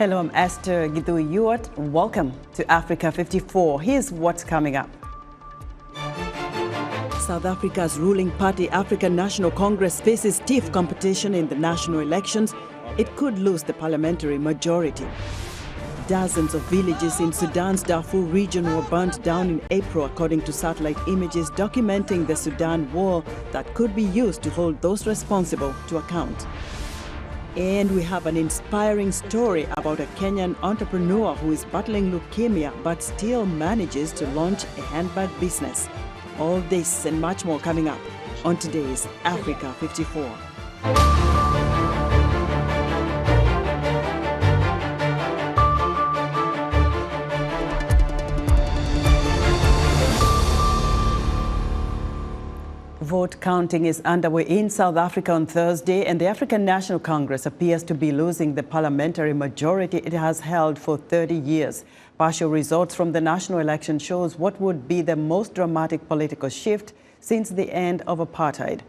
Hello, I'm Esther Githui-Ewart. Welcome to Africa 54. Here's what's coming up. South Africa's ruling party, African National Congress, faces stiff competition in the national elections. It could lose the parliamentary majority. Dozens of villages in Sudan's Darfur region were burnt down in April, according to satellite images documenting the Sudan war that could be used to hold those responsible to account. And we have an inspiring story about a Kenyan entrepreneur who is battling leukemia but still manages to launch a handbag business. All this and much more coming up on today's Africa 54. Vote counting is underway in South Africa on Thursday, and the African National Congress appears to be losing the parliamentary majority it has held for 30 years. Partial results from the national election shows what would be the most dramatic political shift since the end of apartheid.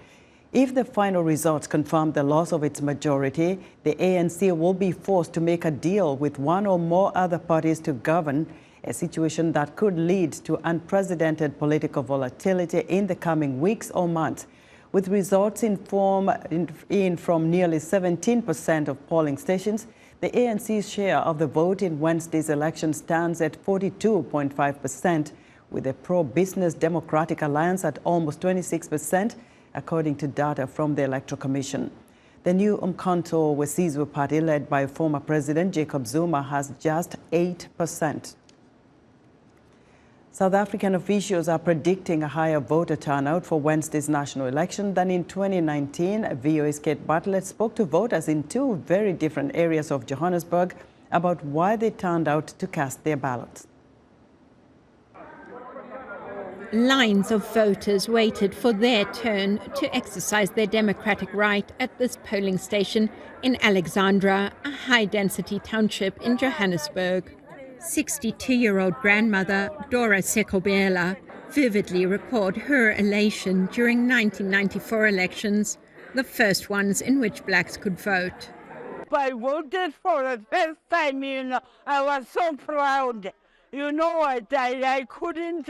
If the final results confirm the loss of its majority, the ANC will be forced to make a deal with one or more other parties to govern, a situation that could lead to unprecedented political volatility in the coming weeks or months. With results in from nearly 17% of polling stations, the ANC's share of the vote in Wednesday's election stands at 42.5%, with the pro-business Democratic Alliance at almost 26%, according to data from the Electoral Commission. The new Umkhonto weSizwe party, led by former President Jacob Zuma, has just 8%. South African officials are predicting a higher voter turnout for Wednesday's national election than in 2019. VOA's Kate Bartlett spoke to voters in two very different areas of Johannesburg about why they turned out to cast their ballots. Lines of voters waited for their turn to exercise their democratic right at this polling station in Alexandra, a high-density township in Johannesburg. 62-year-old grandmother Dora Sekobela vividly recalled her elation during 1994 elections, the first ones in which blacks could vote. I voted for the first time, I was so proud. I couldn't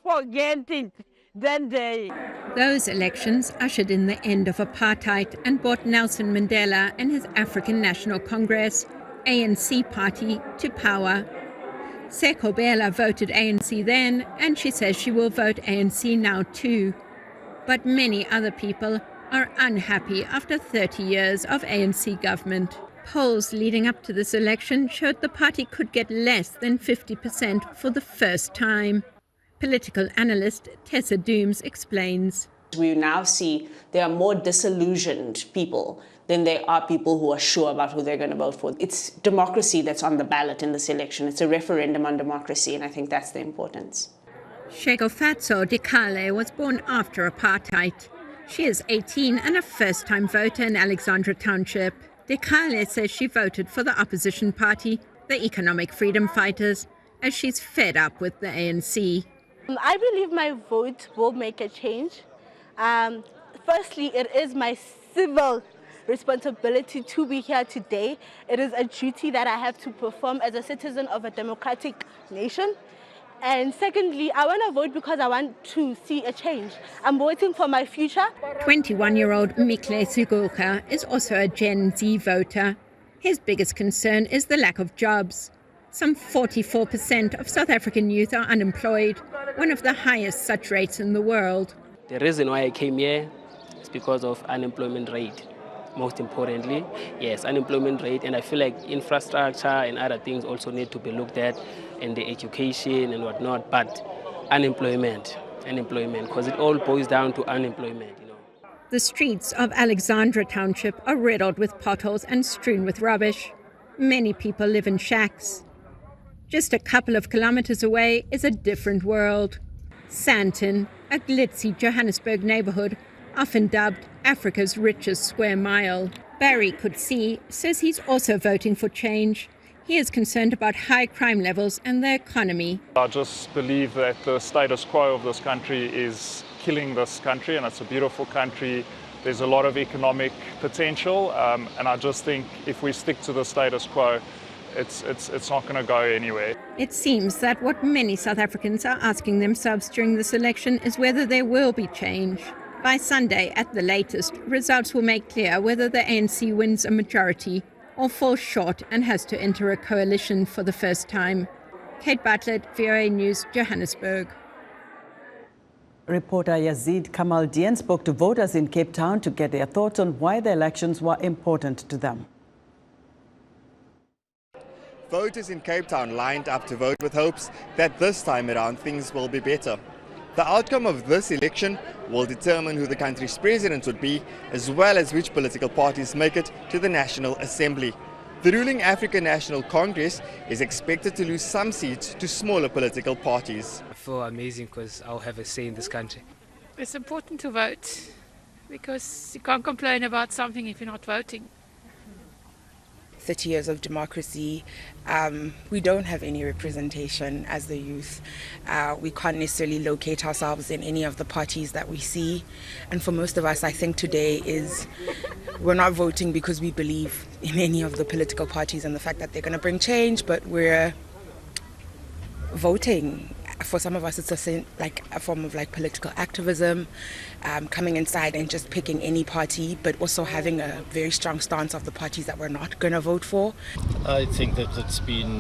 forget it that day. Those elections ushered in the end of apartheid and brought Nelson Mandela and his African National Congress, ANC party, to power. Sekobela voted ANC then, and she says she will vote ANC now too. But many other people are unhappy after 30 years of ANC government. Polls leading up to this election showed the party could get less than 50% for the first time. Political analyst Tessa Dooms explains. We now see there are more disillusioned people than there are people who are sure about who they're going to vote for. It's democracy that's on the ballot in this election. It's a referendum on democracy, and I think that's the importance. Shegofatso Dikale was born after apartheid. She is 18 and a first-time voter in Alexandra Township. Dikale says she voted for the opposition party, the Economic Freedom Fighters, as she's fed up with the ANC. I believe my vote will make a change. Firstly, it is my civil responsibility to be here today. It is a duty that I have to perform as a citizen of a democratic nation. And secondly, I want to vote because I want to see a change. I'm voting for my future. 21-year-old Mikle Sugoka is also a Gen Z voter. His biggest concern is the lack of jobs. Some 44% of South African youth are unemployed, one of the highest such rates in the world. The reason why I came here is because of unemployment rate. Most importantly, yes, unemployment rate, and I feel like infrastructure and other things also need to be looked at, and the education and whatnot, but unemployment, because it all boils down to unemployment. The streets of Alexandra Township are riddled with potholes and strewn with rubbish. Many people live in shacks. Just a couple of kilometers away is a different world. Sandton, a glitzy Johannesburg neighborhood, often dubbed Africa's richest square mile. Barry Kutsi says he's also voting for change. He is concerned about high crime levels and the economy. I just believe that the status quo of this country is killing this country, and it's a beautiful country. There's a lot of economic potential, and I just think if we stick to the status quo, it's not going to go anywhere. It seems that what many South Africans are asking themselves during this election is whether there will be change. By Sunday, at the latest, results will make clear whether the ANC wins a majority or falls short and has to enter a coalition for the first time. Kate Bartlett, VOA News, Johannesburg. Reporter Yazid Kamaldian spoke to voters in Cape Town to get their thoughts on why the elections were important to them. Voters in Cape Town lined up to vote with hopes that this time around things will be better. The outcome of this election will determine who the country's president would be, as well as which political parties make it to the National Assembly. The ruling African National Congress is expected to lose some seats to smaller political parties. I feel amazing because I'll have a say in this country. It's important to vote because you can't complain about something if you're not voting. 30 years of democracy, we don't have any representation as the youth. We can't necessarily locate ourselves in any of the parties that we see. And for most of us, I think today is we're not voting because we believe in any of the political parties and the fact that they're going to bring change, but we're voting. For some of us, it's a form of political activism, coming inside and just picking any party, but also having a very strong stance of the parties that we're not going to vote for. I think that it's been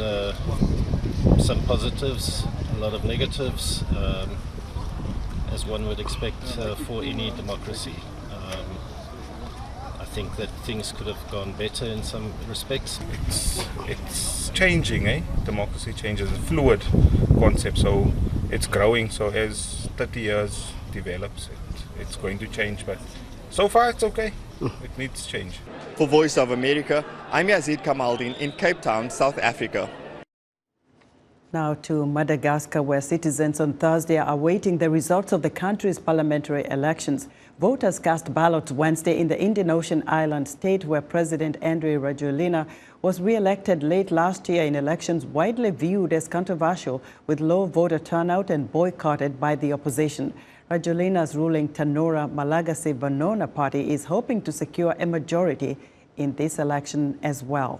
some positives, a lot of negatives, as one would expect for any democracy. I think that things could have gone better in some respects. It's changing, Democracy changes, a fluid concept, so it's growing. So as 30 years develops, it's going to change, but so far it's okay. It needs change. For Voice of America, I'm Yazid Kamaldin in Cape Town, South Africa. Now to Madagascar, where citizens on Thursday are awaiting the results of the country's parliamentary elections. Voters cast ballots Wednesday in the Indian Ocean island state where President Andry Rajoelina was re-elected late last year in elections widely viewed as controversial, with low voter turnout and boycotted by the opposition. Rajoelina's ruling Tanora Malagasy Vanona party is hoping to secure a majority in this election as well.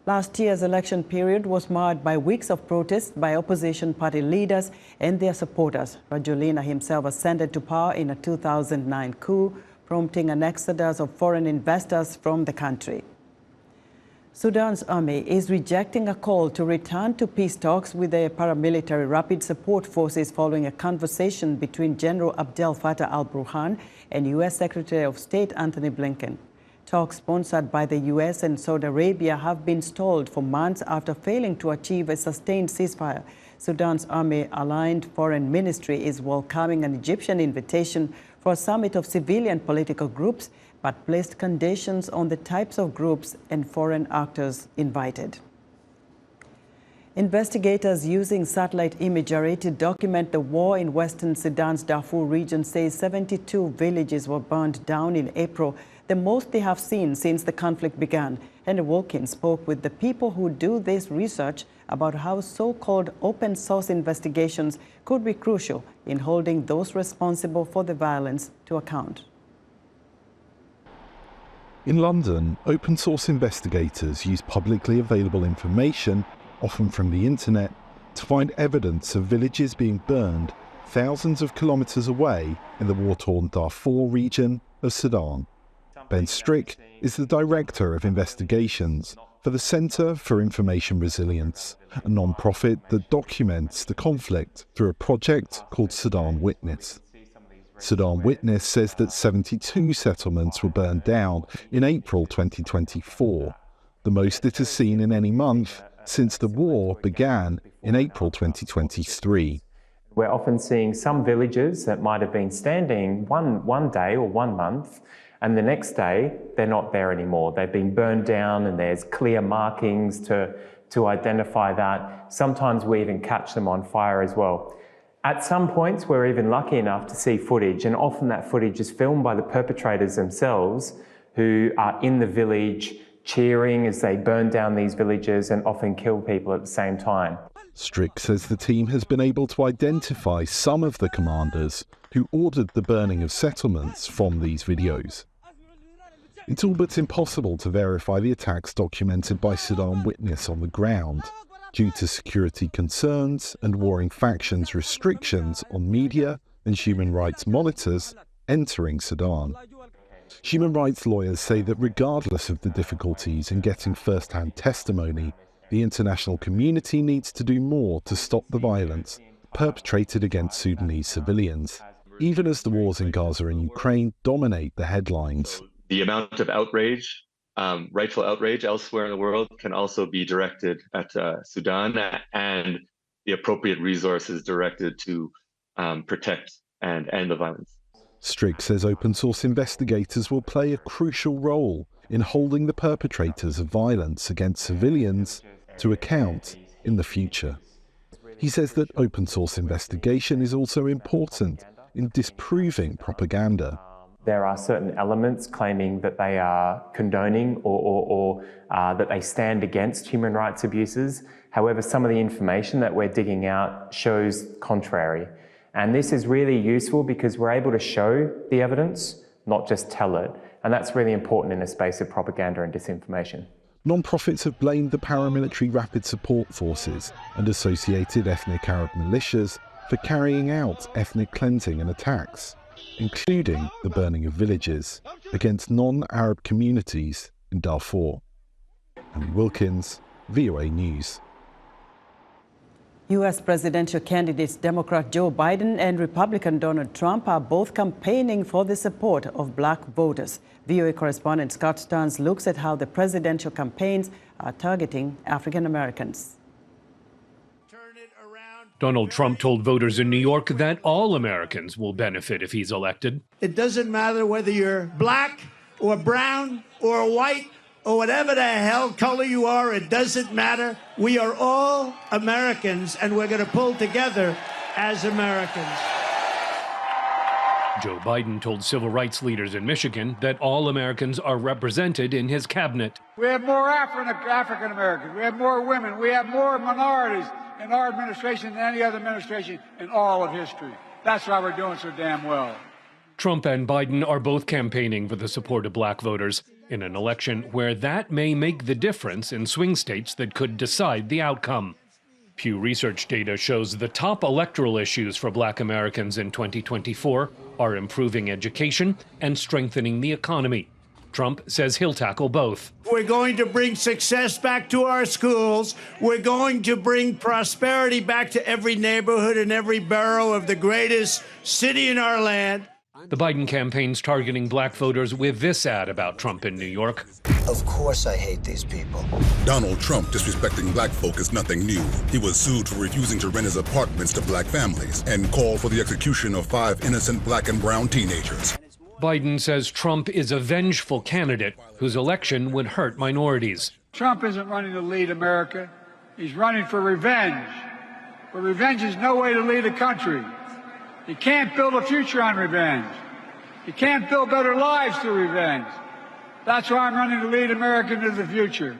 Last year's election period was marred by weeks of protests by opposition party leaders and their supporters. Rajoelina himself ascended to power in a 2009 coup, prompting an exodus of foreign investors from the country. Sudan's army is rejecting a call to return to peace talks with the paramilitary rapid support forces following a conversation between General Abdel Fattah al-Burhan and U.S. Secretary of State Antony Blinken. Talks sponsored by the U.S. and Saudi Arabia have been stalled for months after failing to achieve a sustained ceasefire. Sudan's army-aligned foreign ministry is welcoming an Egyptian invitation for a summit of civilian political groups, but placed conditions on the types of groups and foreign actors invited. Investigators using satellite imagery to document the war in western Sudan's Darfur region say 72 villages were burned down in April, the most they have seen since the conflict began. Henry Wilkins spoke with the people who do this research about how so-called open-source investigations could be crucial in holding those responsible for the violence to account. In London, open-source investigators use publicly available information, often from the internet, to find evidence of villages being burned thousands of kilometres away in the war-torn Darfur region of Sudan. Ben Strick is the Director of Investigations for the Centre for Information Resilience, a non-profit that documents the conflict through a project called Sudan Witness. Sudan Witness says that 72 settlements were burned down in April 2024, the most it has seen in any month since the war began in April 2023. We're often seeing some villages that might have been standing one day or 1 month, and the next day they're not there anymore. They've been burned down and there's clear markings to identify that. Sometimes we even catch them on fire as well. At some points we're even lucky enough to see footage, and often that footage is filmed by the perpetrators themselves, who are in the village cheering as they burn down these villages and often kill people at the same time. Strick says the team has been able to identify some of the commanders who ordered the burning of settlements from these videos. It's all but impossible to verify the attacks documented by Sudan Witness on the ground, due to security concerns and warring factions' restrictions on media and human rights monitors entering Sudan. Human rights lawyers say that regardless of the difficulties in getting first-hand testimony, the international community needs to do more to stop the violence perpetrated against Sudanese civilians, even as the wars in Gaza and Ukraine dominate the headlines. The amount of outrage, rightful outrage elsewhere in the world, can also be directed at Sudan, and the appropriate resources directed to protect and end the violence. Strick says open source investigators will play a crucial role in holding the perpetrators of violence against civilians to account in the future. He says that open source investigation is also important in disproving propaganda. There are certain elements claiming that they are condoning or that they stand against human rights abuses. However, some of the information that we're digging out shows contrary. And this is really useful because we're able to show the evidence, not just tell it. And that's really important in a space of propaganda and disinformation. Non-profits have blamed the paramilitary Rapid Support Forces and associated ethnic Arab militias for carrying out ethnic cleansing and attacks, including the burning of villages, against non-Arab communities in Darfur. Andy Wilkins, VOA News. U.S. presidential candidates Democrat Joe Biden and Republican Donald Trump are both campaigning for the support of black voters. VOA correspondent Scott Stearns looks at how the presidential campaigns are targeting African Americans. Donald Trump told voters in New York that all Americans will benefit if he's elected. It doesn't matter whether you're black or brown or white or whatever the hell color you are, it doesn't matter. We are all Americans, and we're going to pull together as Americans. Joe Biden told civil rights leaders in Michigan that all Americans are represented in his cabinet. We have more African Americans. We have more women. We have more minorities in our administration than any other administration in all of history. That's why we're doing so damn well. Trump and Biden are both campaigning for the support of black voters in an election where that may make the difference in swing states that could decide the outcome. Pew Research data shows the top electoral issues for black Americans in 2024 are improving education and strengthening the economy. Trump says he'll tackle both. We're going to bring success back to our schools. We're going to bring prosperity back to every neighborhood and every borough of the greatest city in our land. The Biden campaign's targeting black voters with this ad about Trump in New York. Of course I hate these people. Donald Trump disrespecting black folk is nothing new. He was sued for refusing to rent his apartments to black families and called for the execution of 5 innocent black and brown teenagers. Biden says Trump is a vengeful candidate whose election would hurt minorities. Trump isn't running to lead America. He's running for revenge. But revenge is no way to lead a country. You can't build a future on revenge. You can't build better lives through revenge. That's why I'm running to lead America into the future.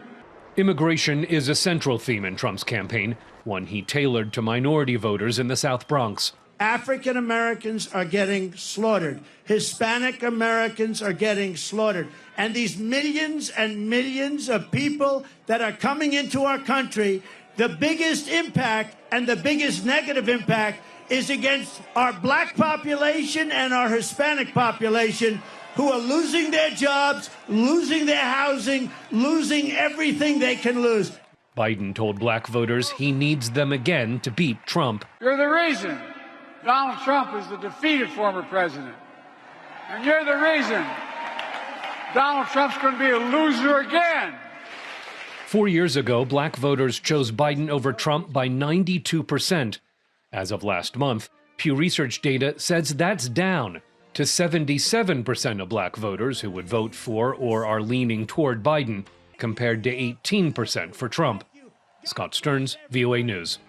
Immigration is a central theme in Trump's campaign, one he tailored to minority voters in the South Bronx. African Americans are getting slaughtered. Hispanic Americans are getting slaughtered. And these millions and millions of people that are coming into our country, the biggest impact and the biggest negative impact is against our black population and our Hispanic population, who are losing their jobs, losing their housing, losing everything they can lose. Biden told black voters he needs them again to beat Trump. You're the reason Donald Trump is the defeated former president. And you're the reason Donald Trump's going to be a loser again. 4 years ago, black voters chose Biden over Trump by 92%. As of last month, Pew Research data says that's down to 77% of black voters who would vote for or are leaning toward Biden, compared to 18% for Trump. Scott Stearns, VOA News.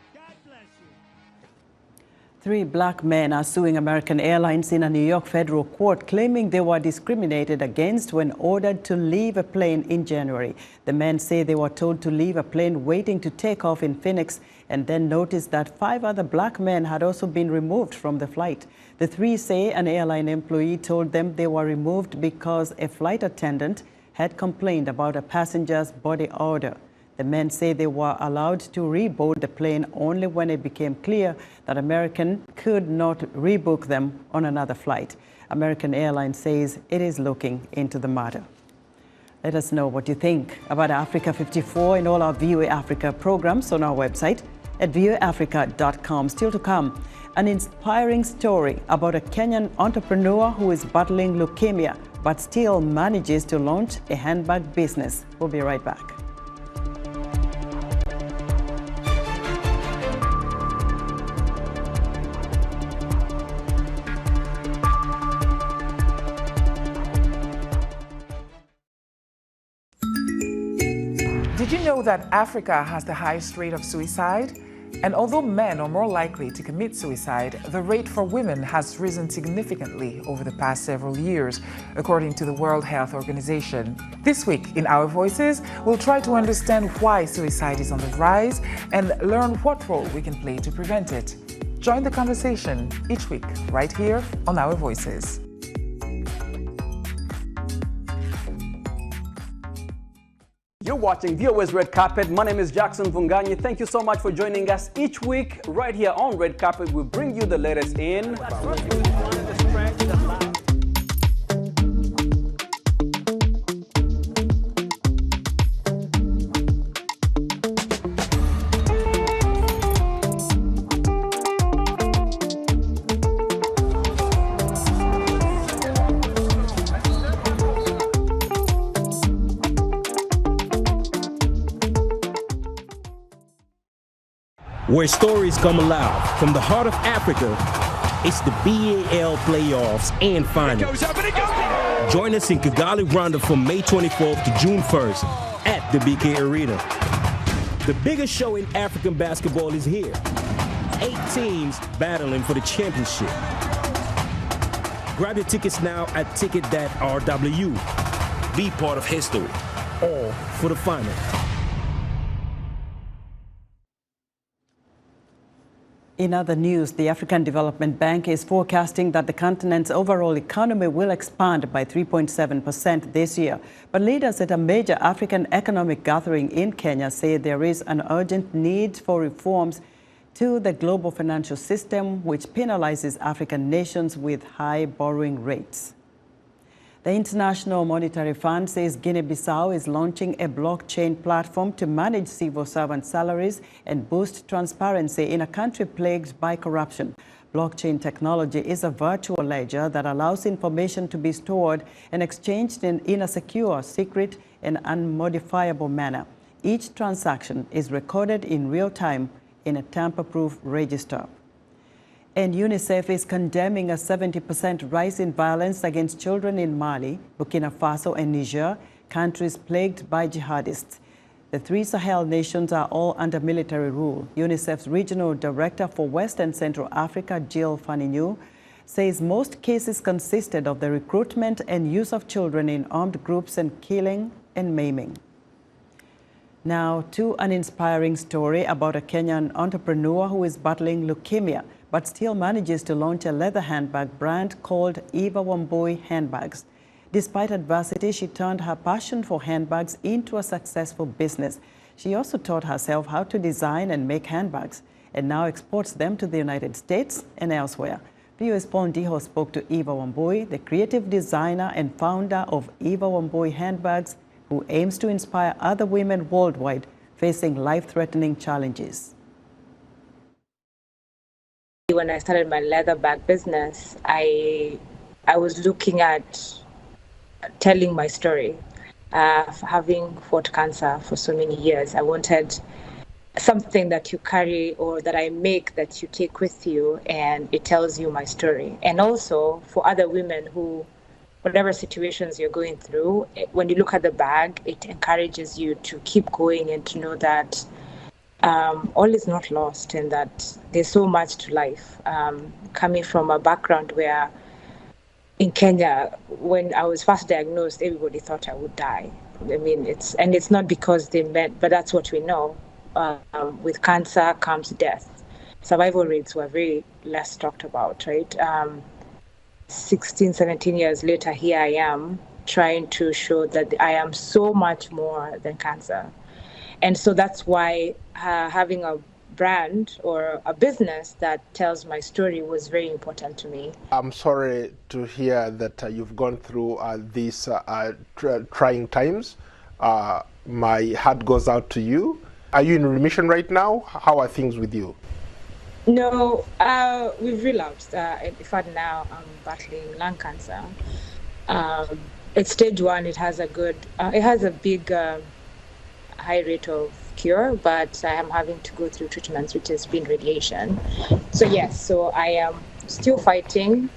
3 black men are suing American Airlines in a New York federal court, claiming they were discriminated against when ordered to leave a plane in January. The men say they were told to leave a plane waiting to take off in Phoenix and then noticed that 5 other black men had also been removed from the flight. The 3 say an airline employee told them they were removed because a flight attendant had complained about a passenger's body odor. The men say they were allowed to reboard the plane only when it became clear that American could not rebook them on another flight. American Airlines says it is looking into the matter. Let us know what you think about Africa 54 and all our VOA Africa programs on our website at voaafrica.com. Still to come, an inspiring story about a Kenyan entrepreneur who is battling leukemia but still manages to launch a handbag business. We'll be right back. Did you know that Africa has the highest rate of suicide? And although men are more likely to commit suicide, the rate for women has risen significantly over the past several years, according to the World Health Organization. This week in Our Voices, we'll try to understand why suicide is on the rise and learn what role we can play to prevent it. Join the conversation each week right here on Our Voices. You're watching VOA's Red Carpet. My name is Jackson Vunganyi. Thank you so much for joining us each week right here on Red Carpet. We bring you the latest in where stories come alive. From the heart of Africa, it's the BAL playoffs and finals. Join us in Kigali, Rwanda from May 24th to June 1st at the BK Arena. The biggest show in African basketball is here. 8 teams battling for the championship. Grab your tickets now at ticket.rw. Be part of history, all for the final. In other news, the African Development Bank is forecasting that the continent's overall economy will expand by 3.7% this year. But leaders at a major African economic gathering in Kenya say there is an urgent need for reforms to the global financial system, which penalizes African nations with high borrowing rates. The International Monetary Fund says Guinea-Bissau is launching a blockchain platform to manage civil servant salaries and boost transparency in a country plagued by corruption. Blockchain technology is a virtual ledger that allows information to be stored and exchanged in a secure, secret, and unmodifiable manner. Each transaction is recorded in real time in a tamper-proof register. And UNICEF is condemning a 70% rise in violence against children in Mali, Burkina Faso, and Niger, countries plagued by jihadists. The 3 Sahel nations are all under military rule. UNICEF's regional director for West and Central Africa, Jill Faninu, says most cases consisted of the recruitment and use of children in armed groups and killing and maiming. Now to an inspiring story about a Kenyan entrepreneur who is battling leukemia, but still manages to launch a leather handbag brand called Eva Wambui Handbags. Despite adversity, she turned her passion for handbags into a successful business. She also taught herself how to design and make handbags, and now exports them to the United States and elsewhere. VOA's Paul Ndiho spoke to Eva Wambui, the creative designer and founder of Eva Wambui Handbags, who aims to inspire other women worldwide facing life-threatening challenges. When I started my leather bag business, I was looking at telling my story. Having fought cancer for so many years, I wanted something that you carry or that I make that you take with you, and it tells you my story. And also for other women who, whatever situations you're going through, when you look at the bag, it encourages you to keep going and to know that all is not lost, and that there's so much to life. Coming from a background where in Kenya, when I was first diagnosed, everybody thought I would die. I mean, it's not because they meant, but that's what we know. With cancer comes death. Survival rates were very less talked about, right? 16, 17 years later, here I am trying to show that I am so much more than cancer. And so that's why having a brand or a business that tells my story was very important to me. I'm sorry to hear that you've gone through these trying times. My heart goes out to you. Are you in remission right now? How are things with you? No, we've relapsed. In fact, now I'm battling lung cancer. At stage 1, it has a big high rate of cure, but I am having to go through treatments, which has been radiation. So yes, so I am still fighting.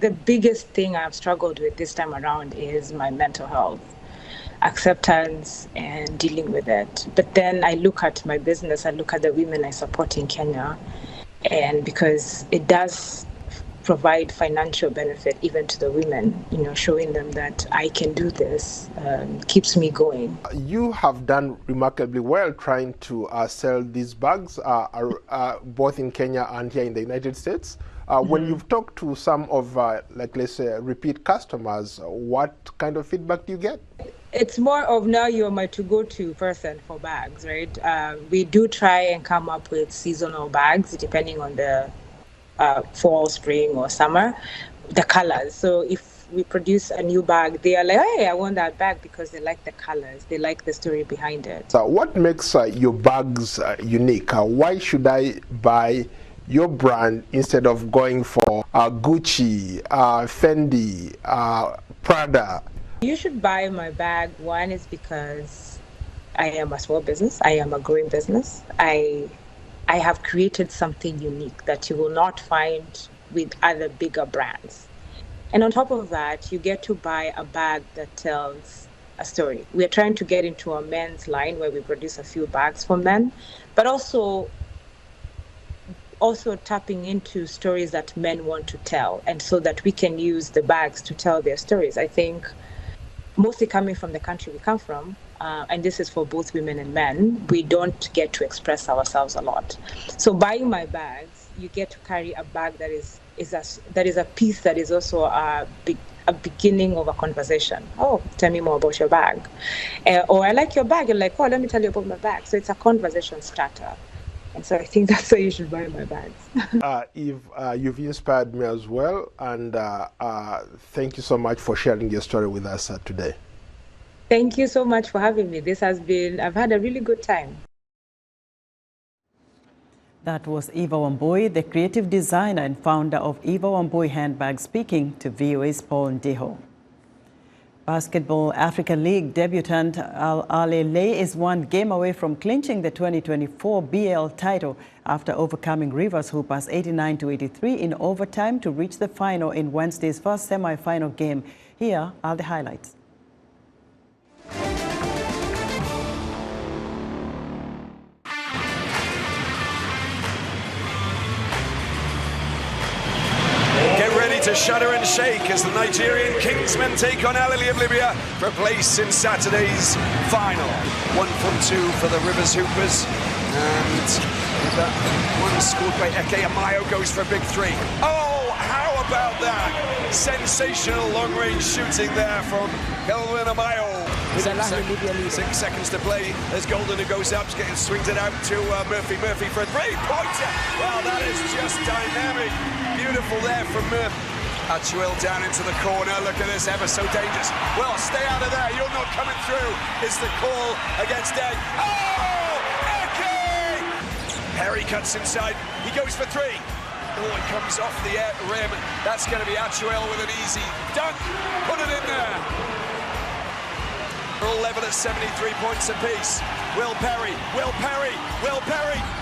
The biggest thing I've struggled with this time around is my mental health, acceptance and dealing with it. But then I look at my business, I look at the women I support in Kenya, and because it does provide financial benefit even to the women, showing them that I can do this keeps me going. You have done remarkably well trying to sell these bags, both in Kenya and here in the United States. When you've talked to some of, let's say, repeat customers, what kind of feedback do you get? It's more of now you're my to-go-to person for bags, right? We do try and come up with seasonal bags depending on the fall, spring, or summer, the colors. So if we produce a new bag, they are like, hey, I want that bag because they like the colors, they like the story behind it. So what makes your bags unique? Why should I buy your brand instead of going for Gucci, Fendi, Prada? You should buy my bag. One is because I am a small business, I am a growing business. I have created something unique that you will not find with other bigger brands. And on top of that, you get to buy a bag that tells a story. We're trying to get into a men's line where we produce a few bags for men, but also tapping into stories that men want to tell, and so that we can use the bags to tell their stories. I think mostly coming from the country we come from, and this is for both women and men, we don't get to express ourselves a lot. So buying my bags, you get to carry a bag that is a piece that is also a beginning of a conversation. Oh, tell me more about your bag. Or I like your bag. You're like, oh, let me tell you about my bag. So it's a conversation starter. And so I think that's why you should buy my bags. You've inspired me as well. And thank you so much for sharing your story with us today. Thank you so much for having me. I've had a really good time. That was Eva Wambui, the creative designer and founder of Eva Wambui Handbags, speaking to VOA's Paul Ndiho. Basketball African League debutant Al Ahly Lay is one game away from clinching the 2024 BAL title after overcoming Rivers Hoopers 89-83 in overtime to reach the final in Wednesday's first semi-final game. Here are the highlights. To shudder and shake as the Nigerian Kingsmen take on Al Ahly of Libya for a place in Saturday's final. 1 from 2 for the Rivers Hoopers, and that one scored by Eke Amayo goes for a big 3. Oh, how about that? Sensational long-range shooting there from Kelvin Amayo. 6 seconds to play as Golden, who goes up, swings it out to Murphy. Murphy for a 3-pointer. Well, that is just dynamic. Beautiful there from Murphy. Achuil down into the corner. Look at this, ever so dangerous. Well, stay out of there. You're not coming through. Is the call against Egg. Oh, Eke! Perry cuts inside. He goes for 3. Oh, it comes off the rim. That's going to be Achuil with an easy dunk. Put it in there. We're all level at 73 points apiece. Will Perry.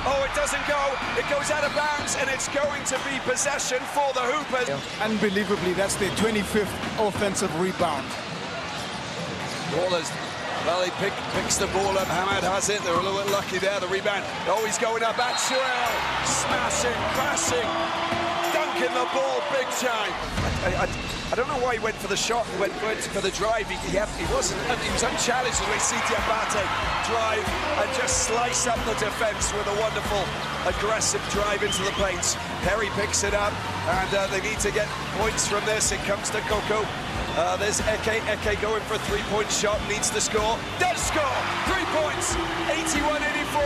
Oh, it doesn't go. It goes out of bounds, and it's going to be possession for the Hoopers. Unbelievably, that's their 25th offensive rebound. Wallace Well, he picks the ball up. Hamad has it. They're a little bit lucky there. The rebound. Oh, he's going up. Atsuel smashing, crashing, dunking the ball big time. I don't know why he went for the shot. He went for the drive. He was unchallenged the way Sidi Abate drive and just slice up the defence with a wonderful aggressive drive into the paint. Perry picks it up, and they need to get points from this. It comes to Coco. There's Eke. Eke going for a three-point shot, needs to score. Does score! 3 points! 81-84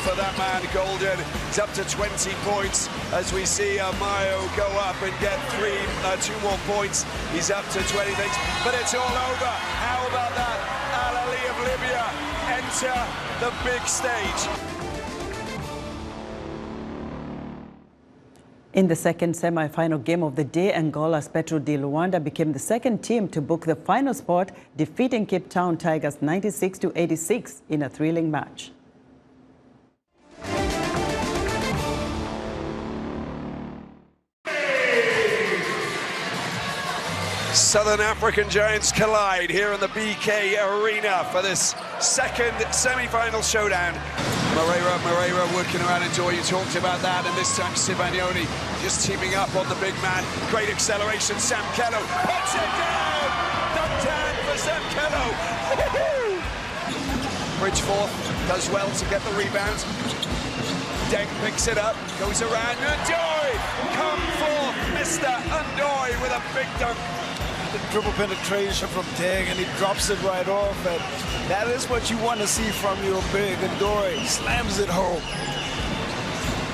for that man, Golden. He's up to 20 points as we see Mayo go up and get 2 more points. He's up to 20 things, but it's all over. How about that? Al Ali of Libya enter the big stage. In the second semi-final game of the day, Angola's Petro de Luanda became the second team to book the final spot, defeating Cape Town Tigers 96-86 in a thrilling match. Southern African giants collide here in the BK Arena for this second semi-final showdown. Moreira working around and Joy, you talked about that, and this time Sibagnoni just teaming up on the big man. Great acceleration, Sam Kello puts it down! Done for Sam Kello! Bridgeforth does well to get the rebound. Deng picks it up, goes around, Ndoy! Come for Mr. Ndoy with a big dunk. The dribble penetration from Deng, and he drops it right off, and that is what you want to see from your big Ndoy. Slams it home.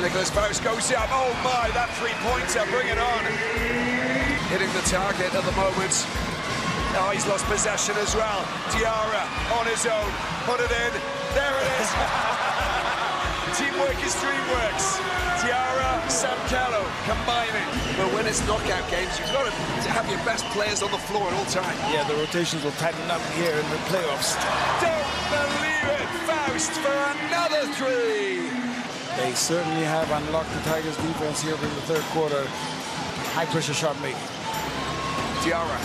Nicholas Faust goes up. Oh my, that three-pointer, bring it on. Hitting the target at the moment. Oh, he's lost possession as well. Diarra on his own, put it in. There it is. Teamwork is DreamWorks. Diarra, Sam Kello combining. But when it's knockout games, you've got to have your best players on the floor at all times. Yeah, the rotations will tighten up here in the playoffs. Don't believe it! Faust for another three! They certainly have unlocked the Tigers' defense here in the third quarter. High-pressure shot making. Diarra.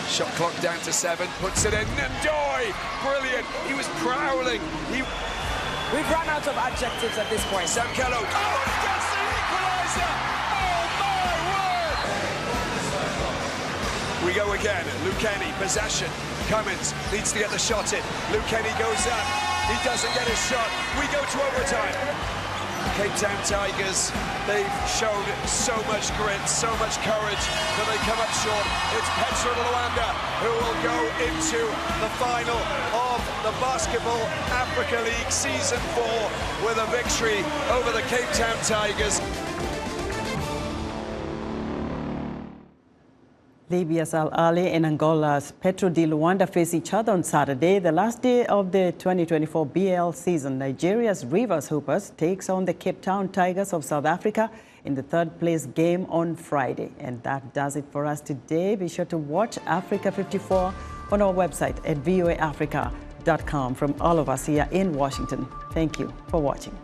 Shot clock down to 7, puts it in. Ndoy! Brilliant! He was prowling. We've run out of adjectives at this point. Sam Kello. Oh, he gets the equalizer! Oh, my word! We go again. Lukeni, possession. Cummins needs to get the shot in. Lukeni goes up. He doesn't get his shot. We go to overtime. Cape Town Tigers, they've shown so much grit, so much courage, but they come up short. It's Petro de Luanda who will go into the final of the Basketball Africa League Season 4 with a victory over the Cape Town Tigers. Libya's Al Ali and Angola's Petro de Luanda face each other on Saturday, the last day of the 2024 BAL season. Nigeria's Rivers Hoopers takes on the Cape Town Tigers of South Africa in the third-place game on Friday. And that does it for us today. Be sure to watch Africa 54 on our website at voaafrica.com. From all of us here in Washington, thank you for watching.